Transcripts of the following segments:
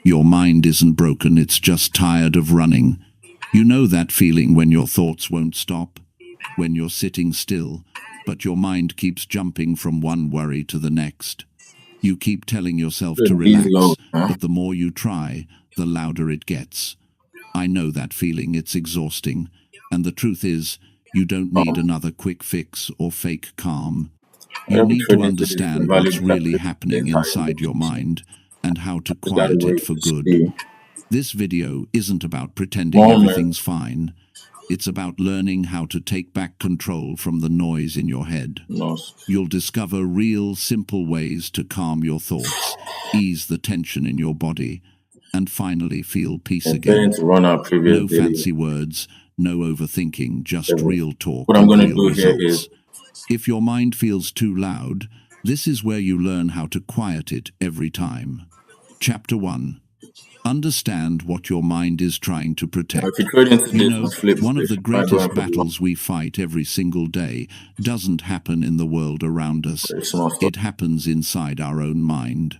Your mind isn't broken, it's just tired of running. You know that feeling when your thoughts won't stop, when you're sitting still, but your mind keeps jumping from one worry to the next. You keep telling yourself to relax, but the more you try, the louder it gets. I know that feeling, it's exhausting. And the truth is, you don't need another quick fix or fake calm. You need to understand what's really happening inside your mind and how to quiet it for good. This video isn't about pretending everything's fine. It's about learning how to take back control from the noise in your head. You'll discover real, simple ways to calm your thoughts, ease the tension in your body, and finally feel peace again. No fancy words, no overthinking, just real talk and real results. If your mind feels too loud, this is where you learn how to quiet it every time. Chapter 1. Understand what your mind is trying to protect. You know, one of the greatest battles we fight every single day doesn't happen in the world around us. It happens inside our own mind.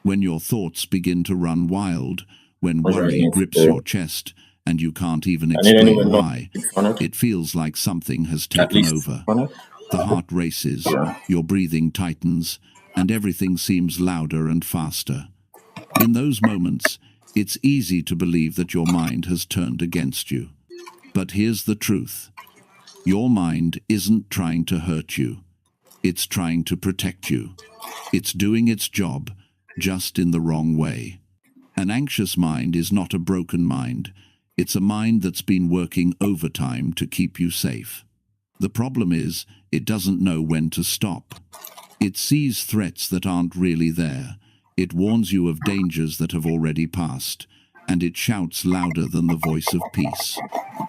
When your thoughts begin to run wild, when worry grips your chest and you can't even explain why, it feels like something has taken over. The heart races, your breathing tightens, and everything seems louder and faster. In those moments, it's easy to believe that your mind has turned against you. But here's the truth. Your mind isn't trying to hurt you. It's trying to protect you. It's doing its job, just in the wrong way. An anxious mind is not a broken mind. It's a mind that's been working overtime to keep you safe. The problem is, it doesn't know when to stop. It sees threats that aren't really there. It warns you of dangers that have already passed, and it shouts louder than the voice of peace.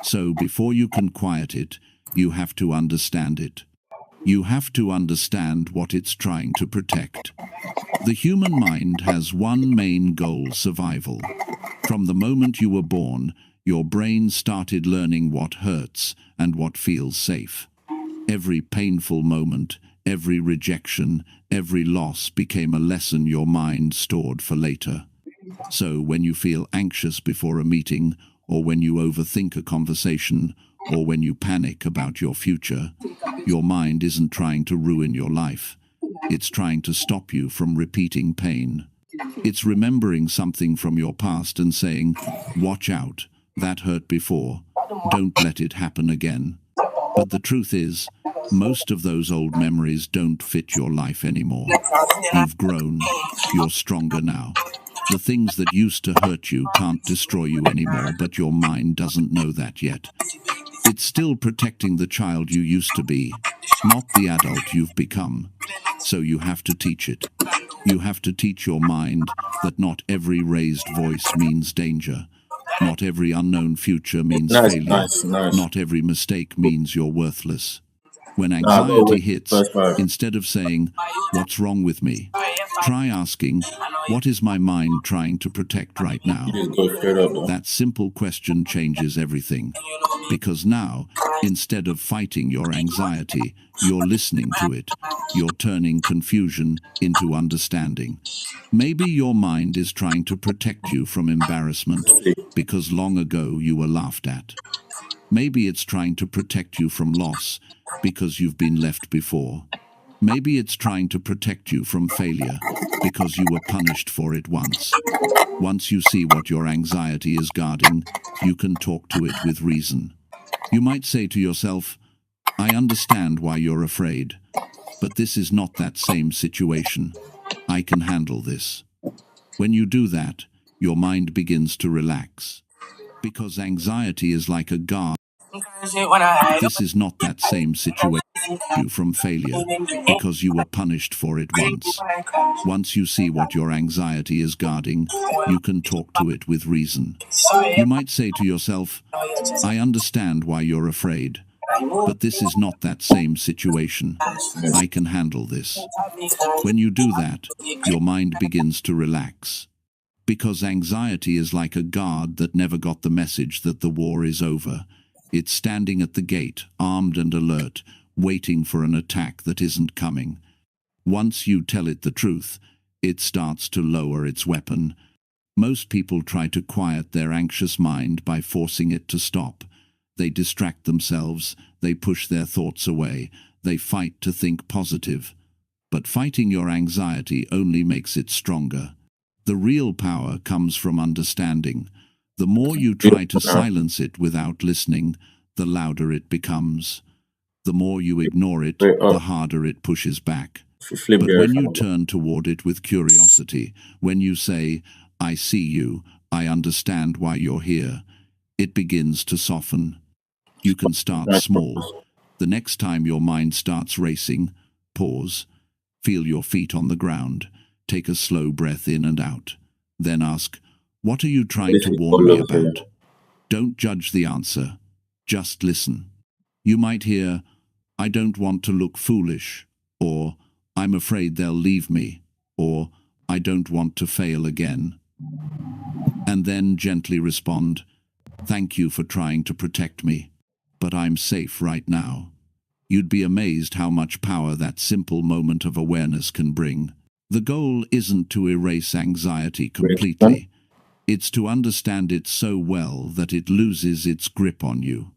So before you can quiet it, you have to understand it. You have to understand what it's trying to protect. The human mind has one main goal: survival. From the moment you were born, your brain started learning what hurts and what feels safe. Every painful moment, every rejection, every loss became a lesson your mind stored for later. So when you feel anxious before a meeting, or when you overthink a conversation, or when you panic about your future, your mind isn't trying to ruin your life. It's trying to stop you from repeating pain. It's remembering something from your past and saying, "Watch out, that hurt before. Don't let it happen again." But the truth is, most of those old memories don't fit your life anymore. You've grown. You're stronger now. The things that used to hurt you can't destroy you anymore, but your mind doesn't know that yet. It's still protecting the child you used to be, not the adult you've become. So you have to teach it. You have to teach your mind that not every raised voice means danger. Not every unknown future means failure. Not every mistake means you're worthless. When anxiety hits, instead of saying, "What's wrong with me?" try asking, "What is my mind trying to protect right now?" That simple question changes everything. Because now, instead of fighting your anxiety, you're listening to it. You're turning confusion into understanding. Maybe your mind is trying to protect you from embarrassment because long ago you were laughed at. Maybe it's trying to protect you from loss because you've been left before. Maybe it's trying to protect you from failure because you were punished for it once. Once you see what your anxiety is guarding, you can talk to it with reason. You might say to yourself, "I understand why you're afraid, but this is not that same situation. I can handle this." When you do that, your mind begins to relax. Because anxiety is like a guard. This is not that same situation you from failure because you were punished for it once. Once you see what your anxiety is guarding, you can talk to it with reason. You might say to yourself, I understand why you're afraid, but this is not that same situation. I can handle this. When you do that, your mind begins to relax. Because anxiety is like a guard that never got the message that the war is over. It's standing at the gate, armed and alert, waiting for an attack that isn't coming. Once you tell it the truth, it starts to lower its weapon. Most people try to quiet their anxious mind by forcing it to stop. They distract themselves, they push their thoughts away, they fight to think positive. But fighting your anxiety only makes it stronger. The real power comes from understanding. The more you try to silence it without listening, the louder it becomes. The more you ignore it, the harder it pushes back. But when you turn toward it with curiosity, when you say, I see you, I understand why you're here, it begins to soften. You can start small. The next time your mind starts racing, pause, feel your feet on the ground, take a slow breath in and out. Then ask, what are you trying to warn me about? Don't judge the answer. Just listen. You might hear, I don't want to look foolish, or I'm afraid they'll leave me, or I don't want to fail again. And then gently respond, thank you for trying to protect me, but I'm safe right now. You'd be amazed how much power that simple moment of awareness can bring. The goal isn't to erase anxiety completely. It's to understand it so well that it loses its grip on you.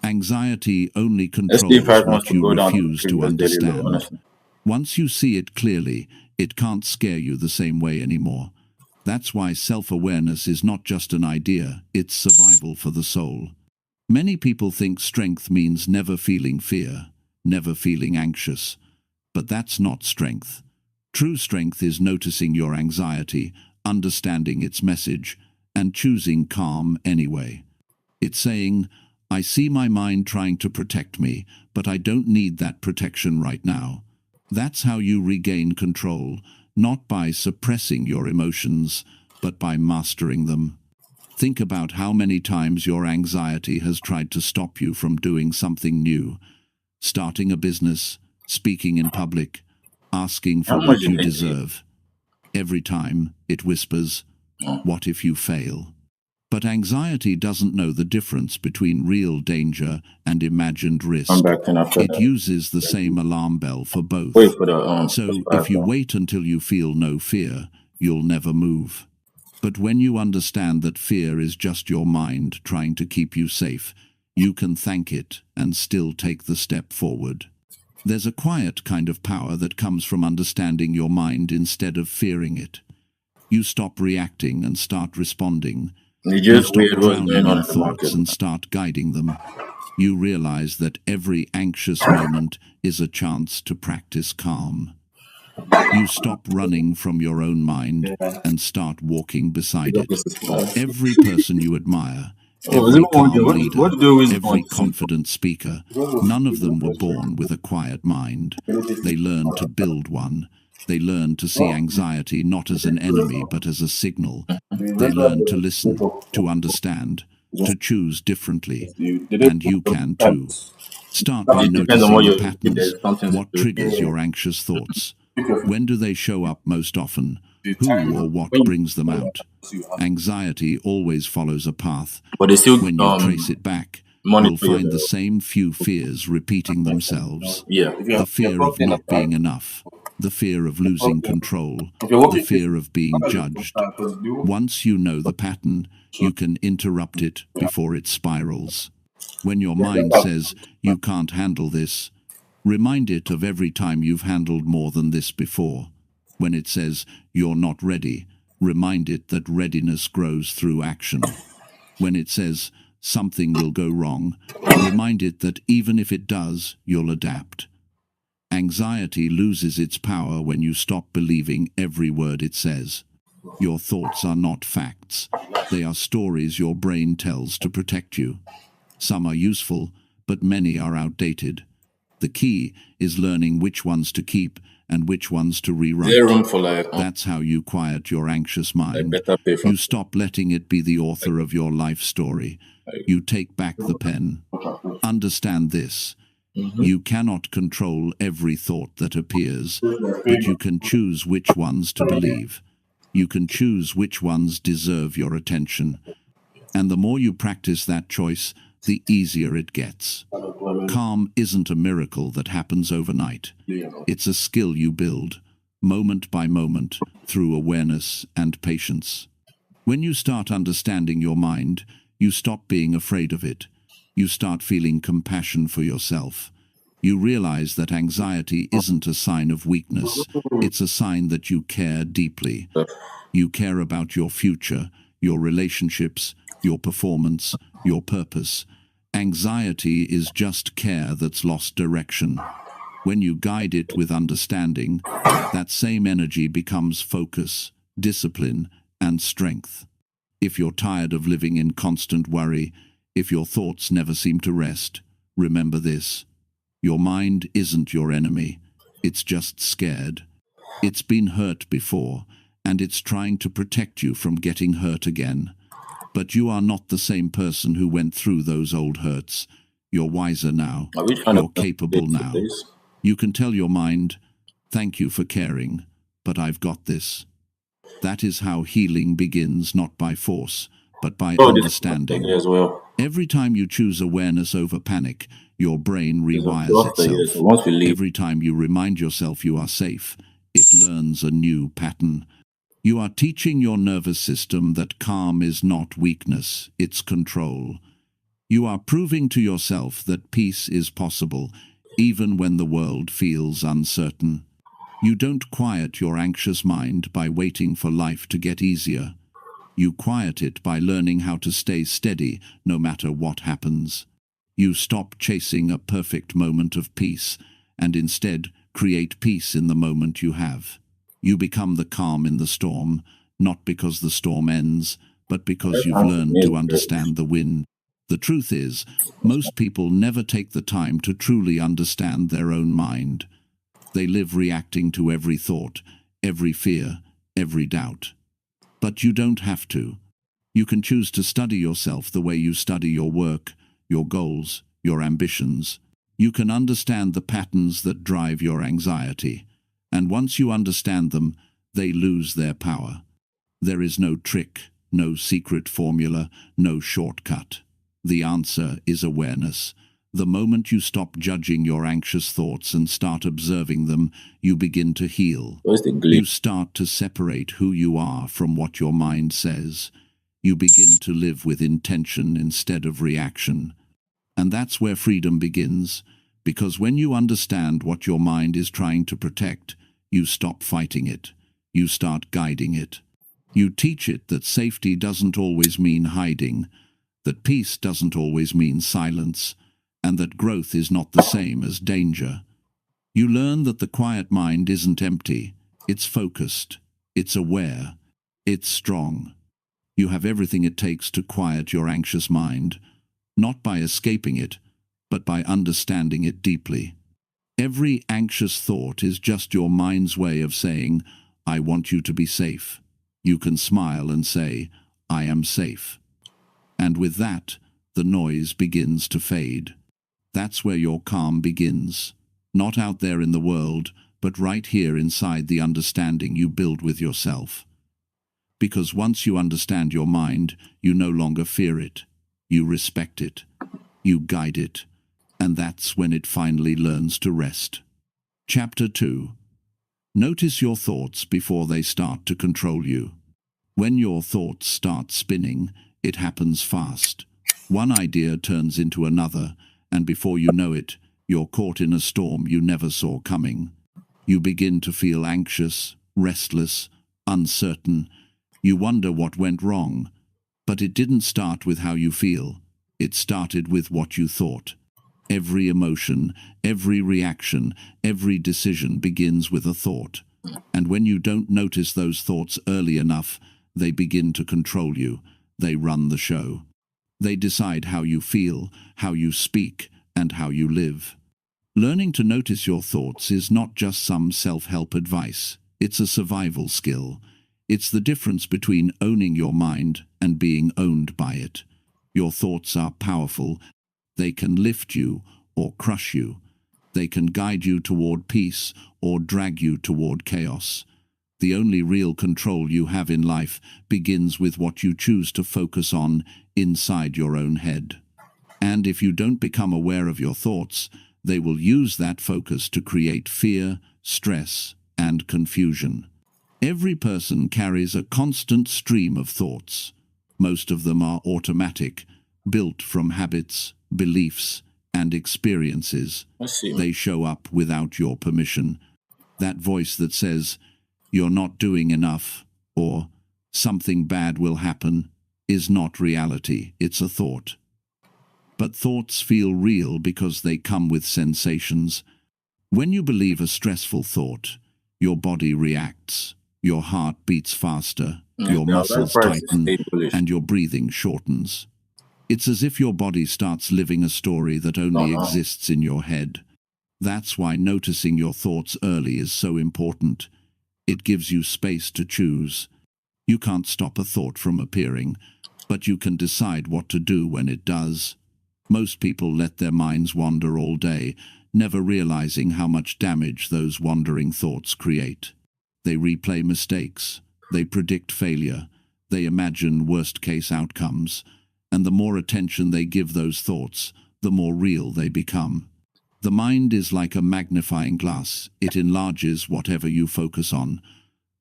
Anxiety only controls what you refuse to understand. Once you see it clearly, it can't scare you the same way anymore. That's why self-awareness is not just an idea, it's survival for the soul. Many people think strength means never feeling fear, never feeling anxious. But that's not strength. True strength is noticing your anxiety, understanding its message, and choosing calm anyway. It's saying, I see my mind trying to protect me, but I don't need that protection right now. That's how you regain control, not by suppressing your emotions, but by mastering them. Think about how many times your anxiety has tried to stop you from doing something new, starting a business, speaking in public, asking for what you deserve. Every time, it whispers, what if you fail? But anxiety doesn't know the difference between real danger and imagined risk. It uses the same alarm bell for both. So if you wait until you feel no fear, you'll never move. But when you understand that fear is just your mind trying to keep you safe, you can thank it and still take the step forward. There's a quiet kind of power that comes from understanding your mind instead of fearing it. You stop reacting and start responding. You stop drowning in thoughts and start guiding them. You realize that every anxious moment is a chance to practice calm. You stop running from your own mind and start walking beside it. Every person you admire, every calm leader, every confident speaker, none of them were born with a quiet mind. They learned to build one. They learned to see anxiety not as an enemy but as a signal. They learned to listen, to understand, to choose differently. And you can too. Start by noticing the patterns. What triggers your anxious thoughts? When do they show up most often? Who or what brings them out? Anxiety always follows a path. When you trace it back, you'll find the same few fears repeating themselves. The fear of not being enough, the fear of losing control, the fear of being judged. Once you know the pattern, you can interrupt it before it spirals. When your mind says, you can't handle this, remind it of every time you've handled more than this before. When it says, you're not ready, remind it that readiness grows through action. When it says, something will go wrong, remind it that even if it does, you'll adapt. Anxiety loses its power when you stop believing every word it says. Your thoughts are not facts. They are stories your brain tells to protect you. Some are useful, but many are outdated. The key is learning which ones to keep and which ones to rewrite. Is there room for like That's how you quiet your anxious mind. better pay for You stop letting it be the author of your life story. You take back the pen. Understand this. You cannot control every thought that appears, but you can choose which ones to believe. You can choose which ones deserve your attention. And the more you practice that choice, the easier it gets. Calm isn't a miracle that happens overnight. It's a skill you build, moment by moment, through awareness and patience. When you start understanding your mind, you stop being afraid of it. You start feeling compassion for yourself. You realize that anxiety isn't a sign of weakness. It's a sign that you care deeply. You care about your future, your relationships, your performance, your purpose. Anxiety is just care that's lost direction. When you guide it with understanding, that same energy becomes focus, discipline, and strength. If you're tired of living in constant worry, if your thoughts never seem to rest, remember this. Your mind isn't your enemy. It's just scared. It's been hurt before, and it's trying to protect you from getting hurt again. But you are not the same person who went through those old hurts. You're wiser now. You're capable now. You can tell your mind, "Thank you for caring, but I've got this." That is how healing begins, not by force, but by understanding. as well. Every time you choose awareness over panic, your brain rewires itself. Once we leave, Every time you remind yourself you are safe, it learns a new pattern. You are teaching your nervous system that calm is not weakness, it's control. You are proving to yourself that peace is possible, even when the world feels uncertain. You don't quiet your anxious mind by waiting for life to get easier. You quiet it by learning how to stay steady no matter what happens. You stop chasing a perfect moment of peace and instead create peace in the moment you have. You become the calm in the storm, not because the storm ends, but because you've learned to understand the wind. The truth is, most people never take the time to truly understand their own mind. They live reacting to every thought, every fear, every doubt. But you don't have to. You can choose to study yourself the way you study your work, your goals, your ambitions. You can understand the patterns that drive your anxiety. And once you understand them, they lose their power. There is no trick, no secret formula, no shortcut. The answer is awareness. The moment you stop judging your anxious thoughts and start observing them, you begin to heal. You start to separate who you are from what your mind says. You begin to live with intention instead of reaction. And that's where freedom begins, because when you understand what your mind is trying to protect, you stop fighting it. You start guiding it. You teach it that safety doesn't always mean hiding, that peace doesn't always mean silence, and that growth is not the same as danger. You learn that the quiet mind isn't empty, it's focused, it's aware, it's strong. You have everything it takes to quiet your anxious mind, not by escaping it, but by understanding it deeply. Every anxious thought is just your mind's way of saying, "I want you to be safe." You can smile and say, "I am safe." And with that, the noise begins to fade. That's where your calm begins. Not out there in the world, but right here inside the understanding you build with yourself. Because once you understand your mind, you no longer fear it. You respect it. You guide it. And that's when it finally learns to rest. Chapter 2. Notice your thoughts before they start to control you. When your thoughts start spinning, it happens fast. One idea turns into another, and before you know it, you're caught in a storm you never saw coming. You begin to feel anxious, restless, uncertain. You wonder what went wrong. But it didn't start with how you feel. It started with what you thought. Every emotion, every reaction, every decision begins with a thought. And when you don't notice those thoughts early enough, they begin to control you. They run the show. They decide how you feel, how you speak, and how you live. Learning to notice your thoughts is not just some self-help advice. It's a survival skill. It's the difference between owning your mind and being owned by it. Your thoughts are powerful. They can lift you or crush you. They can guide you toward peace or drag you toward chaos. The only real control you have in life begins with what you choose to focus on inside your own head. And if you don't become aware of your thoughts, they will use that focus to create fear, stress, and confusion. Every person carries a constant stream of thoughts. Most of them are automatic, built from habits, beliefs, and experiences. They show up without your permission. That voice that says, "You're not doing enough," or "something bad will happen," is not reality, it's a thought. But thoughts feel real because they come with sensations. When you believe a stressful thought, your body reacts, your heart beats faster, your muscles tighten, and your breathing shortens. It's as if your body starts living a story that only exists in your head. That's why noticing your thoughts early is so important. It gives you space to choose. You can't stop a thought from appearing, but you can decide what to do when it does. Most people let their minds wander all day, never realizing how much damage those wandering thoughts create. They replay mistakes, they predict failure, they imagine worst-case outcomes, and the more attention they give those thoughts, the more real they become. The mind is like a magnifying glass. It enlarges whatever you focus on.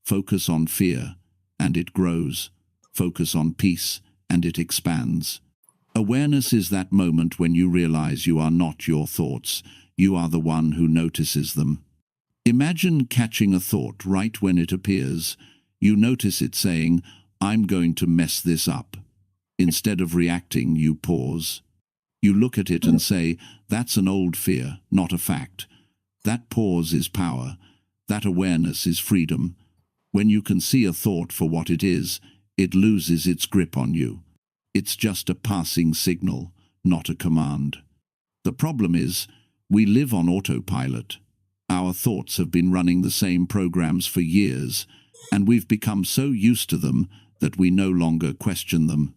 Focus on fear, and it grows. Focus on peace, and it expands. Awareness is that moment when you realize you are not your thoughts. You are the one who notices them. Imagine catching a thought right when it appears. You notice it saying, "I'm going to mess this up." Instead of reacting, you pause. You look at it and say, "That's an old fear, not a fact." That pause is power. That awareness is freedom. When you can see a thought for what it is, it loses its grip on you. It's just a passing signal, not a command. The problem is, we live on autopilot. Our thoughts have been running the same programs for years, and we've become so used to them that we no longer question them.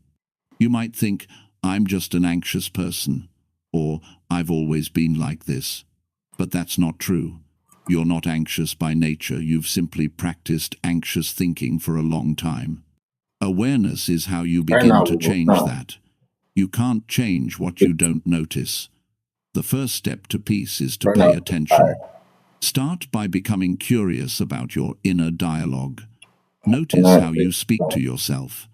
You might think, "I'm just an anxious person," or "I've always been like this." But that's not true. You're not anxious by nature. You've simply practiced anxious thinking for a long time. Awareness is how you begin to change that. You can't change what you don't notice. The first step to peace is to pay attention. Start by becoming curious about your inner dialogue. Notice how you speak to yourself.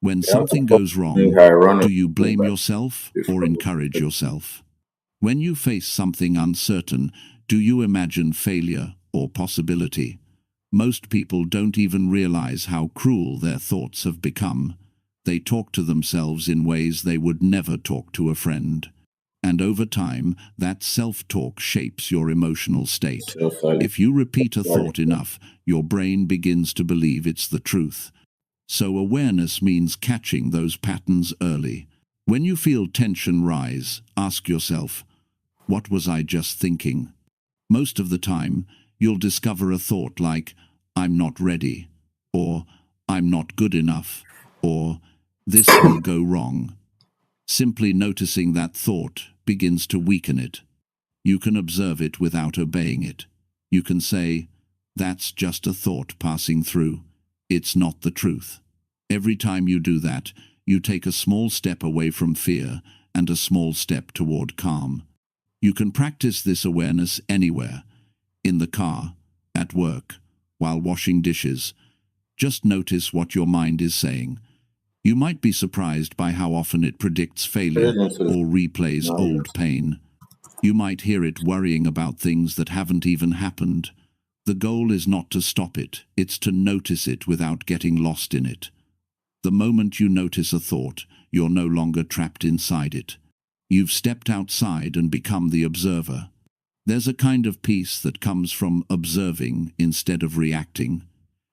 When something goes wrong, do you blame yourself or encourage yourself? When you face something uncertain, do you imagine failure or possibility? Most people don't even realize how cruel their thoughts have become. They talk to themselves in ways they would never talk to a friend. And over time, that self-talk shapes your emotional state. If you repeat a thought enough, your brain begins to believe it's the truth. So awareness means catching those patterns early. When you feel tension rise, ask yourself, "What was I just thinking?" Most of the time, you'll discover a thought like, "I'm not ready," or "I'm not good enough," or "This will go wrong." Simply noticing that thought begins to weaken it. You can observe it without obeying it. You can say, "That's just a thought passing through. It's not the truth." Every time you do that, you take a small step away from fear and a small step toward calm. You can practice this awareness anywhere, in the car, at work, while washing dishes. Just notice what your mind is saying. You might be surprised by how often it predicts failure or replays old pain. You might hear it worrying about things that haven't even happened. The goal is not to stop it, it's to notice it without getting lost in it. The moment you notice a thought, you're no longer trapped inside it. You've stepped outside and become the observer. There's a kind of peace that comes from observing instead of reacting.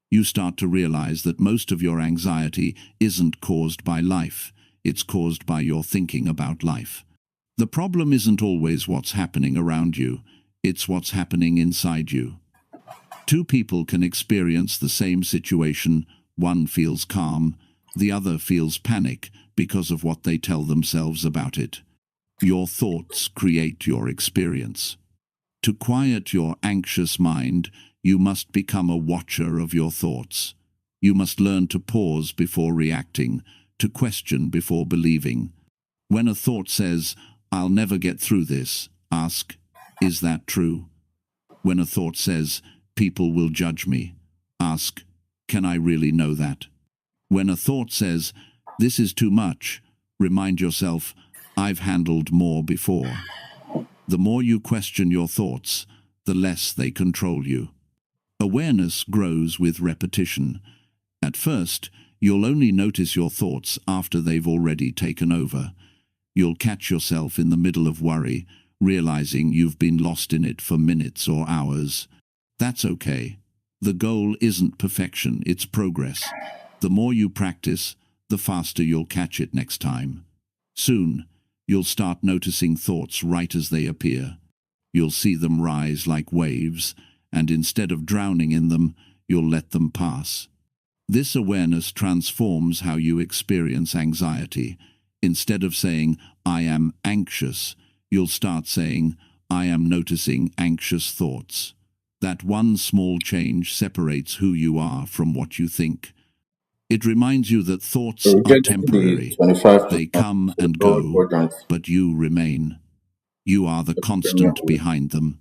You start to realize that most of your anxiety isn't caused by life. it's caused by your thinking about life. The problem isn't always what's happening around you, it's what's happening inside you. Two people can experience the same situation. One feels calm, the other feels panic because of what they tell themselves about it. Your thoughts create your experience. To quiet your anxious mind, you must become a watcher of your thoughts. You must learn to pause before reacting, to question before believing. When a thought says, "I'll never get through this," ask, "Is that true?" When a thought says, "People will judge me," ask, "Can I really know that?" When a thought says, "This is too much," remind yourself, "I've handled more before." The more you question your thoughts, the less they control you. Awareness grows with repetition. At first, you'll only notice your thoughts after they've already taken over. You'll catch yourself in the middle of worry, realizing you've been lost in it for minutes or hours. That's okay. The goal isn't perfection, it's progress. The more you practice, the faster you'll catch it next time. Soon, you'll start noticing thoughts right as they appear. You'll see them rise like waves, and instead of drowning in them, you'll let them pass. This awareness transforms how you experience anxiety. Instead of saying, "I am anxious," you'll start saying, "I am noticing anxious thoughts." That one small change separates who you are from what you think. It reminds you that thoughts So we are get to the temporary. 25% They come to the and gold go, quadrant. but you remain. You are the constant behind them.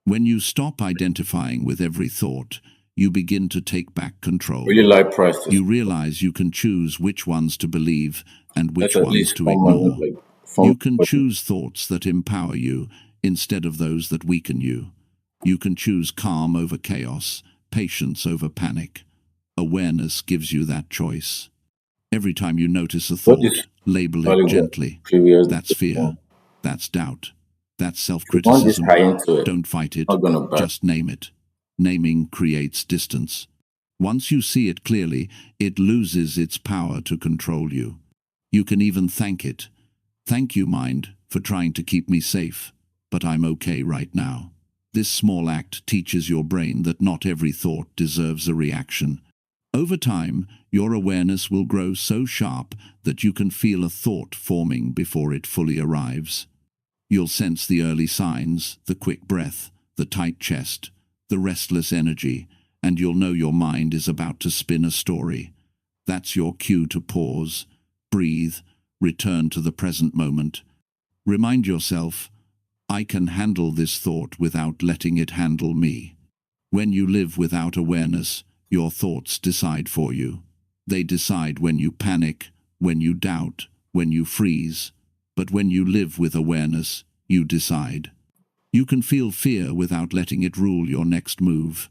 When you stop identifying with every thought, you begin to take back control. Really like prices. You realize you can choose which ones to believe and That's which at ones least to 4 months, ignore. like You from can choose thoughts that empower you instead of those that weaken you. You can choose calm over chaos, patience over panic. Awareness gives you that choice. Every time you notice a what is thought, label it valuable gently. previous. That's fear. That's doubt. That's If you want this self-criticism. high into it, Don't fight it. not gonna buy. Just name it. Naming creates distance. Once you see it clearly, it loses its power to control you. You can even thank it. "Thank you, mind, for trying to keep me safe, but I'm okay right now." This small act teaches your brain that not every thought deserves a reaction. Over time, your awareness will grow so sharp that you can feel a thought forming before it fully arrives. You'll sense the early signs, the quick breath, the tight chest, the restless energy, and you'll know your mind is about to spin a story. That's your cue to pause, breathe, return to the present moment. Remind yourself, "I can handle this thought without letting it handle me." When you live without awareness, your thoughts decide for you. They decide when you panic, when you doubt, when you freeze. But when you live with awareness, you decide. You can feel fear without letting it rule your next move.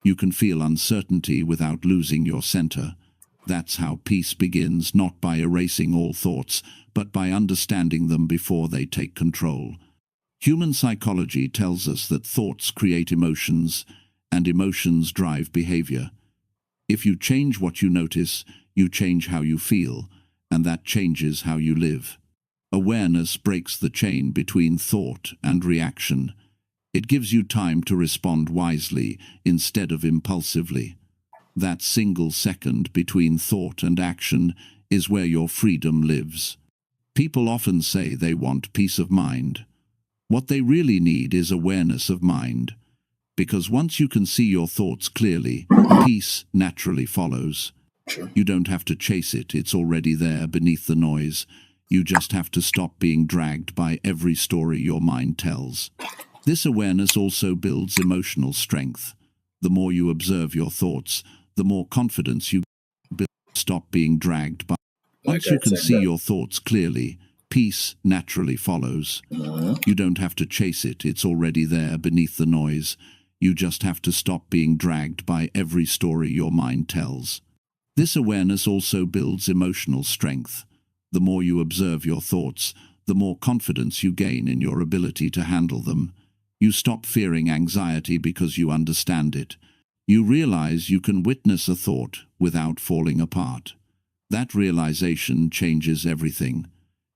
You can feel uncertainty without losing your center. That's how peace begins, not by erasing all thoughts, but by understanding them before they take control. Human psychology tells us that thoughts create emotions, and emotions drive behavior. If you change what you notice, you change how you feel, and that changes how you live. Awareness breaks the chain between thought and reaction. It gives you time to respond wisely instead of impulsively. That single second between thought and action is where your freedom lives. People often say they want peace of mind. What they really need is awareness of mind. Because once you can see your thoughts clearly, peace naturally follows. Sure. You don't have to chase it, it's already there beneath the noise. You just have to stop being dragged by every story your mind tells. This awareness also builds emotional strength. The more you observe your thoughts, the more confidence you build. Stop being dragged by. Like Once I you can said see that. your thoughts clearly, peace naturally follows. You don't have to chase it, it's already there beneath the noise. You just have to stop being dragged by every story your mind tells. This awareness also builds emotional strength. The more you observe your thoughts, the more confidence you gain in your ability to handle them. You stop fearing anxiety because you understand it. You realize you can witness a thought without falling apart. That realization changes everything.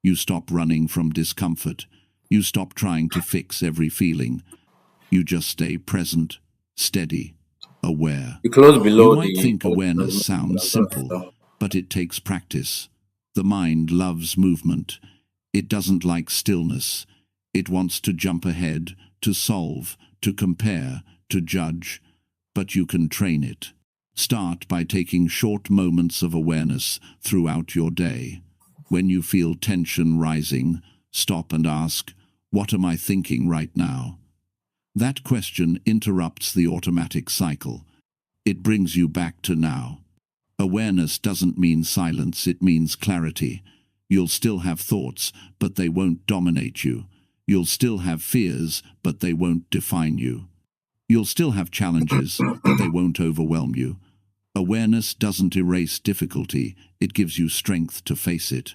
You stop running from discomfort. You stop trying to fix every feeling. You just stay present, steady, aware. The close below You might the think awareness sounds simple, but it takes practice. The mind loves movement. It doesn't like stillness. It wants to jump ahead, to solve, to compare, to judge. But you can train it. Start by taking short moments of awareness throughout your day. When you feel tension rising, stop and ask, "What am I thinking right now?" That question interrupts the automatic cycle. It brings you back to now. Awareness doesn't mean silence, it means clarity. You'll still have thoughts, but they won't dominate you. You'll still have fears, but they won't define you. You'll still have challenges, but they won't overwhelm you. Awareness doesn't erase difficulty, it gives you strength to face it.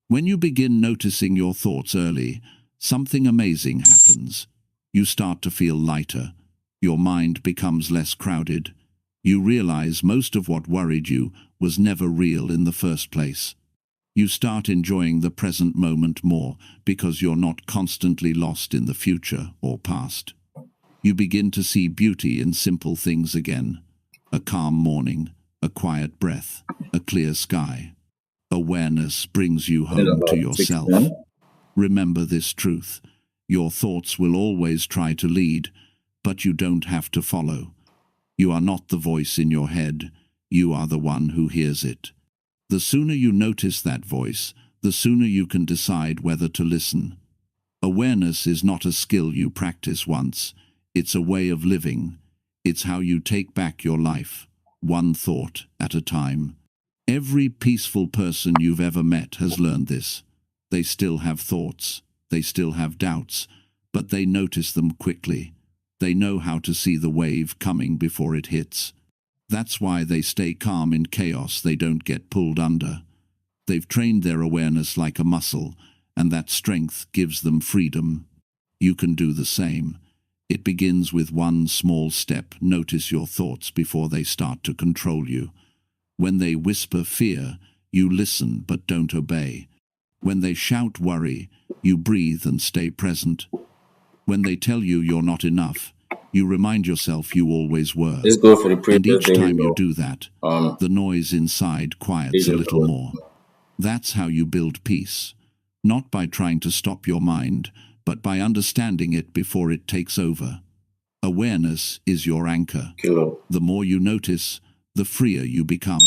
When you begin noticing your thoughts early, something amazing happens. You start to feel lighter. Your mind becomes less crowded. You realize most of what worried you was never real in the first place. You start enjoying the present moment more because you're not constantly lost in the future or past. You begin to see beauty in simple things again. A calm morning, a quiet breath, a clear sky. Awareness brings you home to yourself. Remember this truth. Your thoughts will always try to lead, but you don't have to follow. You are not the voice in your head. You are the one who hears it. The sooner you notice that voice, the sooner you can decide whether to listen. Awareness is not a skill you practice once. It's a way of living. It's how you take back your life, one thought at a time. Every peaceful person you've ever met has learned this. They still have thoughts, they still have doubts, but they notice them quickly. They know how to see the wave coming before it hits. That's why they stay calm in chaos. They don't get pulled under. They've trained their awareness like a muscle, and that strength gives them freedom. You can do the same. It begins with one small step. Notice your thoughts before they start to control you. When they whisper fear, you listen but don't obey. When they shout worry, you breathe and stay present. When they tell you you're not enough, you remind yourself you always were. Let's go for the previous And each time you video. do that, the noise inside quiets a little more. That's how you build peace. Not by trying to stop your mind, but by understanding it before it takes over. Awareness is your anchor. The more you notice, the freer you become.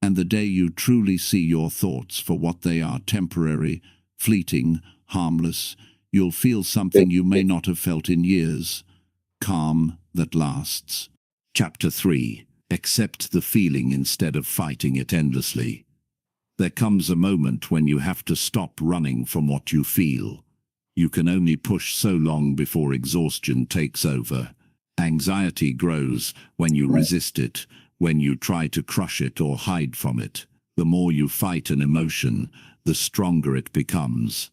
And the day you truly see your thoughts for what they are, temporary, fleeting, harmless, you'll feel something you may not have felt in years. Calm that lasts. Chapter 3. Accept the feeling instead of fighting it endlessly. There comes a moment when you have to stop running from what you feel. You can only push so long before exhaustion takes over. Anxiety grows when you resist it, when you try to crush it or hide from it. The more you fight an emotion, the stronger it becomes.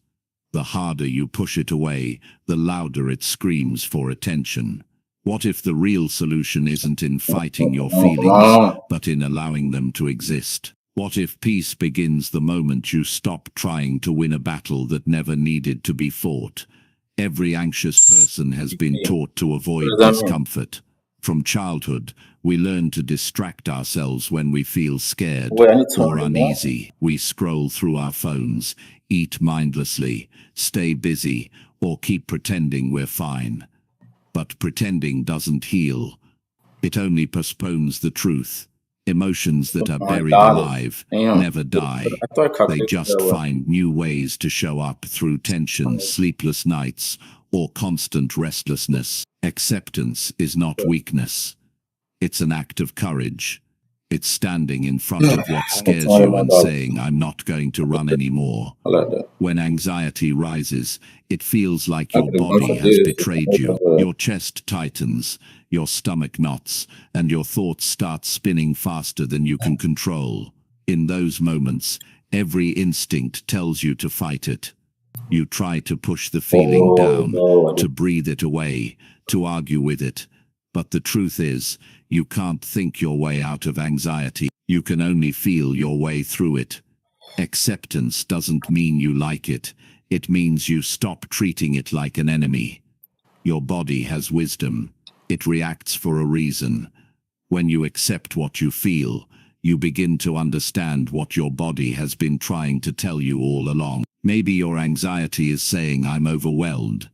The harder you push it away, the louder it screams for attention. What if the real solution isn't in fighting your feelings, but in allowing them to exist? What if peace begins the moment you stop trying to win a battle that never needed to be fought? Every anxious person has been taught to avoid discomfort. From childhood, we learn to distract ourselves when we feel scared or uneasy. We scroll through our phones, eat mindlessly, stay busy, or keep pretending we're fine. But pretending doesn't heal. It only postpones the truth. Emotions that are buried alive never die. They just find new ways to show up through tension, sleepless nights, or constant restlessness. Acceptance is not weakness. It's an act of courage. It's standing in front of what scares you and saying, "I'm not going to run anymore." When anxiety rises, it feels like your body has betrayed you. Your chest tightens, your stomach knots, and your thoughts start spinning faster than you can control. In those moments, every instinct tells you to fight it. You try to push the feeling down, to breathe it away, to argue with it. But the truth is, you can't think your way out of anxiety. You can only feel your way through it. Acceptance doesn't mean you like it. It means you stop treating it like an enemy. Your body has wisdom. It reacts for a reason. When you accept what you feel, you begin to understand what your body has been trying to tell you all along. Maybe your anxiety is saying, I'm overwhelmed.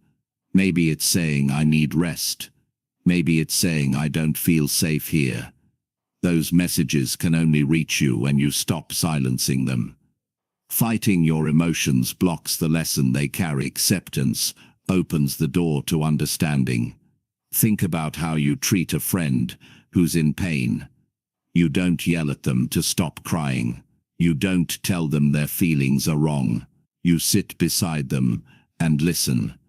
Maybe it's saying, I need rest. Maybe it's saying, I don't feel safe here. Those messages can only reach you when you stop silencing them. Fighting your emotions blocks the lesson they carry. Acceptance opens the door to understanding. Think about how you treat a friend who's in pain. You don't yell at them to stop crying. You don't tell them their feelings are wrong. You sit beside them and listen.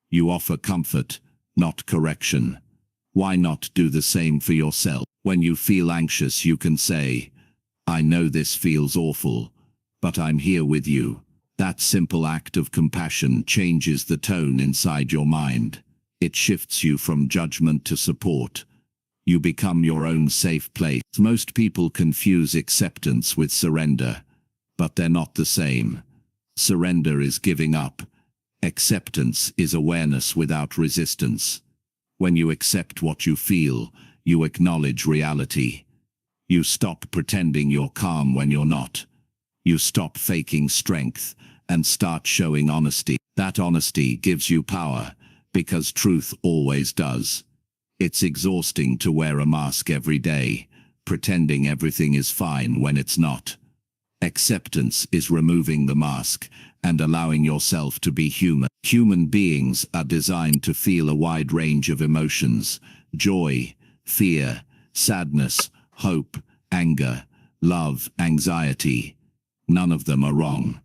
You offer comfort, not correction. Why not do the same for yourself? When you feel anxious, you can say, I know this feels awful, but I'm here with you. That simple act of compassion changes the tone inside your mind. It shifts you from judgment to support. You become your own safe place. Most people confuse acceptance with surrender, but they're not the same. Surrender is giving up. Acceptance is awareness without resistance. When you accept what you feel, you acknowledge reality. You stop pretending you're calm when you're not. You stop faking strength and start showing honesty. That honesty gives you power, because truth always does. It's exhausting to wear a mask every day, pretending everything is fine when it's not. Acceptance is removing the mask and allowing yourself to be human. Human beings are designed to feel a wide range of emotions: joy, fear, sadness, hope, anger, love, anxiety. None of them are wrong.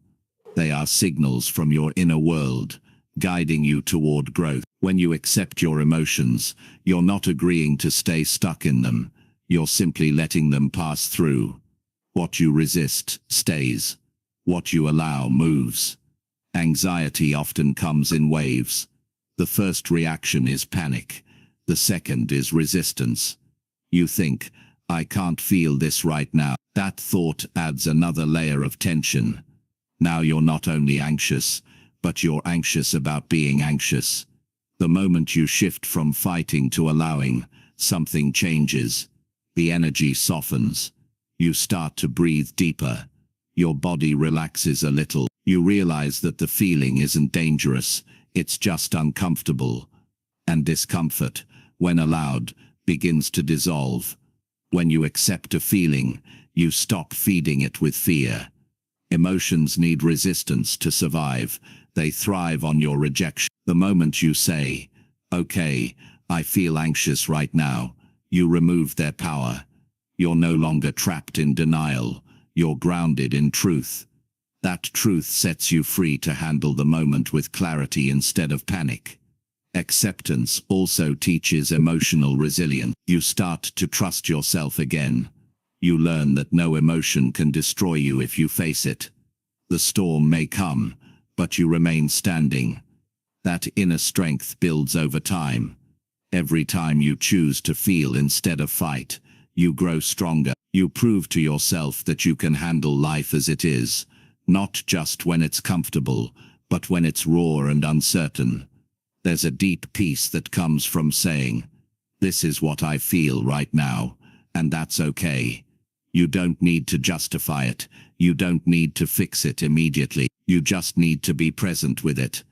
They are signals from your inner world, guiding you toward growth. When you accept your emotions, you're not agreeing to stay stuck in them. You're simply letting them pass through. What you resist stays. What you allow moves. Anxiety often comes in waves. The first reaction is panic. The second is resistance. You think, I can't feel this right now. That thought adds another layer of tension. Now you're not only anxious, but you're anxious about being anxious. The moment you shift from fighting to allowing, something changes. The energy softens. You start to breathe deeper. Your body relaxes a little. You realize that the feeling isn't dangerous, it's just uncomfortable. And discomfort, when allowed, begins to dissolve. When you accept a feeling, you stop feeding it with fear. Emotions need resistance to survive. They thrive on your rejection. The moment you say, okay, I feel anxious right now, you remove their power. You're no longer trapped in denial. You're grounded in truth. That truth sets you free to handle the moment with clarity instead of panic. Acceptance also teaches emotional resilience. You start to trust yourself again. You learn that no emotion can destroy you if you face it. The storm may come, but you remain standing. That inner strength builds over time. Every time you choose to feel instead of fight, you grow stronger. You prove to yourself that you can handle life as it is, not just when it's comfortable, but when it's raw and uncertain. There's a deep peace that comes from saying, this is what I feel right now, and that's okay. You don't need to justify it. You don't need to fix it immediately. You just need to be present with it.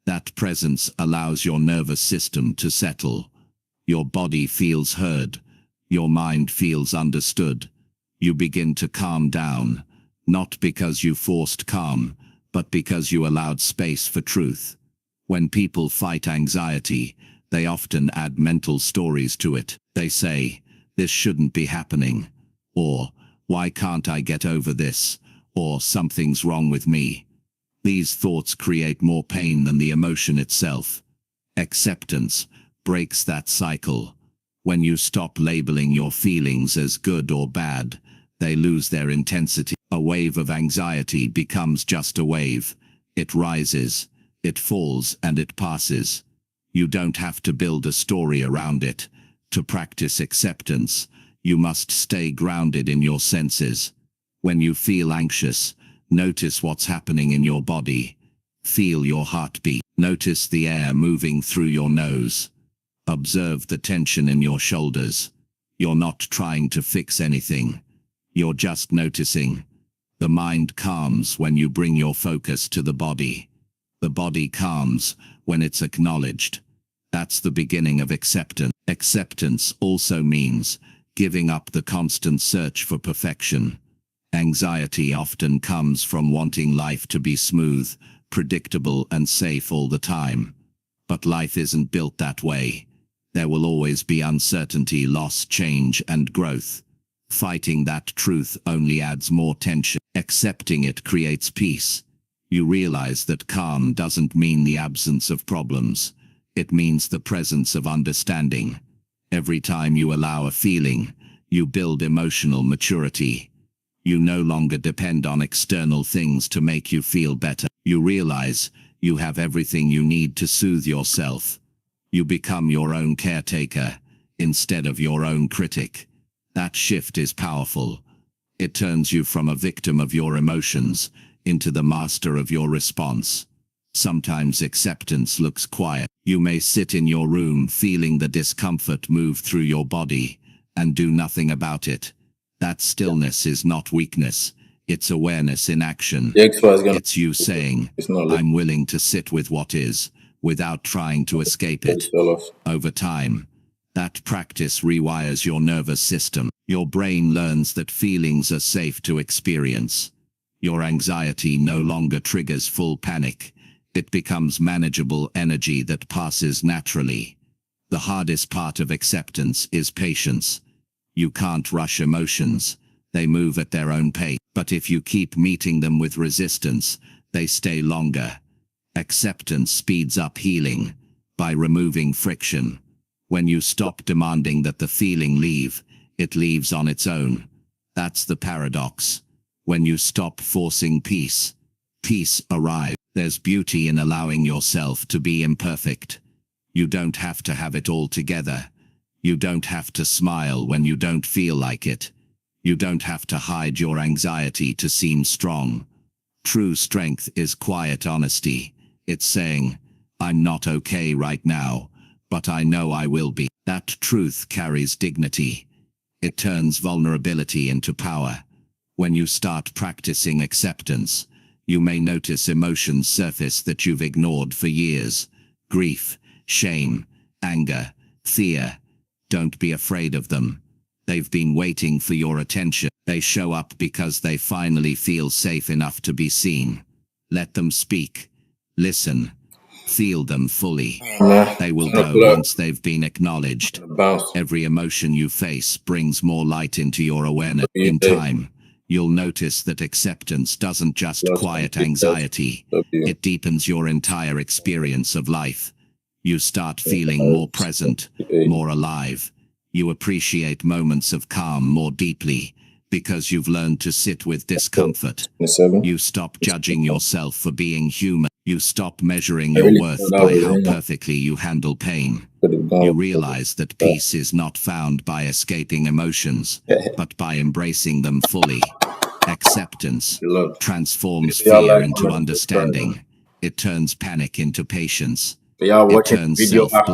That presence allows your nervous system to settle. Your body feels heard. Your mind feels understood. You begin to calm down, not because you forced calm, but because you allowed space for truth. When people fight anxiety, they often add mental stories to it. They say, this shouldn't be happening, or why can't I get over this, or something's wrong with me. These thoughts create more pain than the emotion itself. Acceptance breaks that cycle. When you stop labeling your feelings as good or bad, they lose their intensity. A wave of anxiety becomes just a wave. It rises, it falls, and it passes. You don't have to build a story around it. To practice acceptance, You must stay grounded in your senses. When you feel anxious, notice what's happening in your body. Feel your heartbeat. Notice the air moving through your nose. Observe the tension in your shoulders. You're not trying to fix anything. You're just noticing. The mind calms when you bring your focus to the body. The body calms when it's acknowledged. That's the beginning of acceptance. Acceptance also means giving up the constant search for perfection. Anxiety often comes from wanting life to be smooth, predictable, and safe all the time. But life isn't built that way. There will always be uncertainty, loss, change, and growth. Fighting that truth only adds more tension. Accepting it creates peace. You realize that calm doesn't mean the absence of problems. It means the presence of understanding. Every time you allow a feeling, you build emotional maturity. You no longer depend on external things to make you feel better. You realize you have everything you need to soothe yourself. You become your own caretaker instead of your own critic. That shift is powerful. It turns you from a victim of your emotions into the master of your response. Sometimes acceptance looks quiet. You may sit in your room feeling the discomfort move through your body and do nothing about it. That stillness is not weakness. It's awareness in action. It's you saying, I'm willing to sit with what is, without trying to escape it. Over time, that practice rewires your nervous system. Your brain learns that feelings are safe to experience. Your anxiety no longer triggers full panic. It becomes manageable energy that passes naturally. The hardest part of acceptance is patience. You can't rush emotions. They move at their own pace. But if you keep meeting them with resistance, they stay longer. Acceptance speeds up healing by removing friction. When you stop demanding that the feeling leave, it leaves on its own. That's the paradox. When you stop forcing peace, peace arrives. There's beauty in allowing yourself to be imperfect. You don't have to have it all together. You don't have to smile when you don't feel like it. You don't have to hide your anxiety to seem strong. True strength is quiet honesty. It's saying, I'm not okay right now, but I know I will be. That truth carries dignity. It turns vulnerability into power. When you start practicing acceptance, you may notice emotions surface that you've ignored for years. Grief, shame, anger, fear. Don't be afraid of them. They've been waiting for your attention. They show up because they finally feel safe enough to be seen. Let them speak. Listen. Feel them fully. They will go once they've been acknowledged. Every emotion you face brings more light into your awareness. In time, you'll notice that acceptance doesn't just quiet anxiety. It deepens your entire experience of life. You start feeling more present, more alive. You appreciate moments of calm more deeply because you've learned to sit with discomfort. You stop judging yourself for being human. You stop measuring your worth by how perfectly you handle pain. You realize that peace is not found by escaping emotions, but by embracing them fully. Acceptance transforms fear into understanding. It turns panic into patience. It turns self